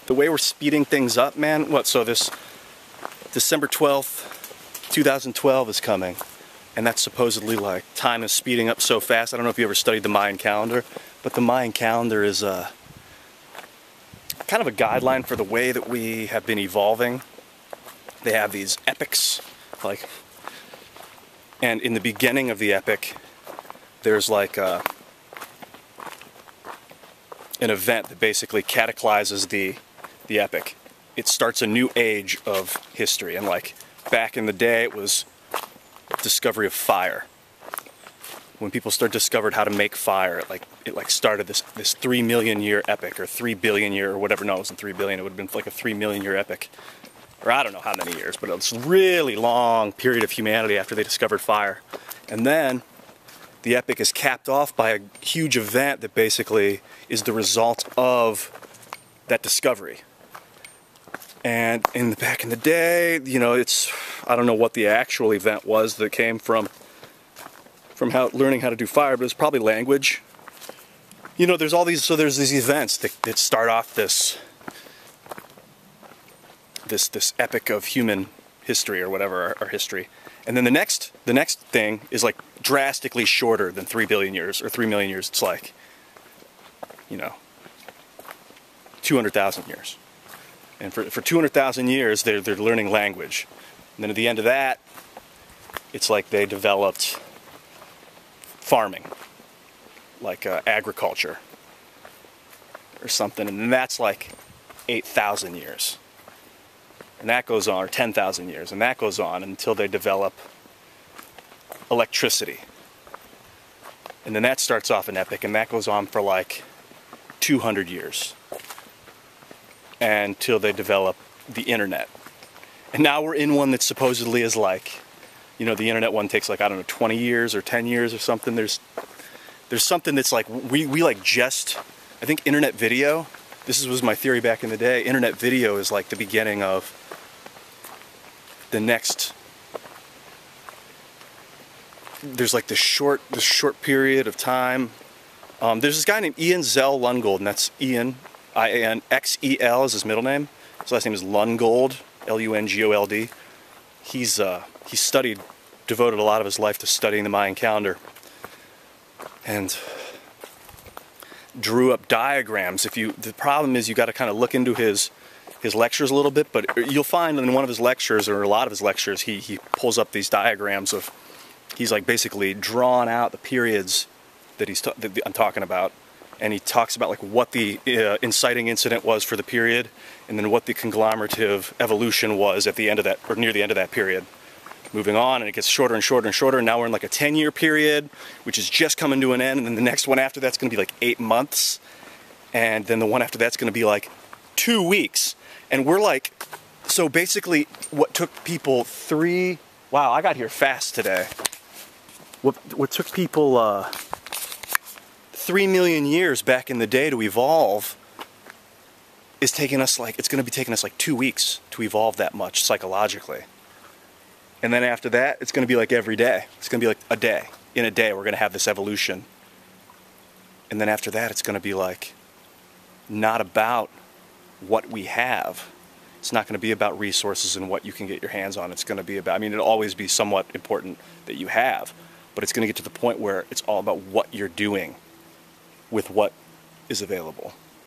the way we're speeding things up, man. What? So this December 12th, 2012 is coming, and that's supposedly like time is speeding up so fast. I don't know if you ever studied the Mayan calendar, but the Mayan calendar is kind of a guideline for the way that we have been evolving. They have these epochs, like, and in the beginning of the epoch, there's like an event that basically cataclysses the epoch. It starts a new age of history, and like back in the day, it was discovery of fire. When people discovered how to make fire, it started this 3 million year epoch, or 3 billion year, or whatever. No, it wasn't 3 billion. It would have been like a 3 million year epoch, or I don't know how many years, but it was a really long period of humanity after they discovered fire. And then the epoch is capped off by a huge event that basically is the result of that discovery. And back in the day, you know, I don't know what the actual event was that came from learning how to do fire, but it's probably language. You know, there's these events that start off this epic of human history, or whatever, our history. And then the next thing is like drastically shorter than 3 billion years or 3 million years. It's like, you know, 200,000 years. And for 200,000 years, they're learning language. And then at the end of that, it's like they developed farming, like agriculture or something. And then that's like 8,000 years. And that goes on, or 10,000 years, and that goes on until they develop electricity. And then that starts off an epoch, and that goes on for like 200 years until they develop the internet. And now we're in one that supposedly is like, you know, the internet one takes like, I don't know, 20 years or 10 years or something. There's something that's like, we like just, I think internet video, was my theory back in the day, internet video is like the beginning of the next, there's like this short period of time. There's this guy named Ian Zell Lungold, and that's Ian, I-A-N-X-E-L is his middle name. His last name is Lungold, L-U-N-G-O-L-D. He devoted a lot of his life to studying the Mayan calendar, and drew up diagrams. The problem is you got to kind of look into his lectures a little bit, but you'll find in one of his lectures, or a lot of his lectures, he pulls up these diagrams of, he's like basically drawn out the periods that I'm talking about, and he talks about like what the inciting incident was for the period, and then what the conglomerative evolution was at the end of that, or near the end of that period. Moving on, and it gets shorter and shorter and shorter, and now we're in like a 10-year period, which is just coming to an end, and then the next one after that's going to be like 8 months, and then the one after that's going to be like 2 weeks. And we're like, so basically what took people wow, I got here fast today. What took people 3 million years back in the day to evolve is taking us like, it's going to be taking us like 2 weeks to evolve that much psychologically. And then after that, it's going to be like every day. It's going to be like a day. In a day, we're going to have this evolution. And then after that, it's going to be like not about what we have. It's not going to be about resources and what you can get your hands on. It's going to be about, I mean, it'll always be somewhat important that you have, but it's going to get to the point where it's all about what you're doing with what is available.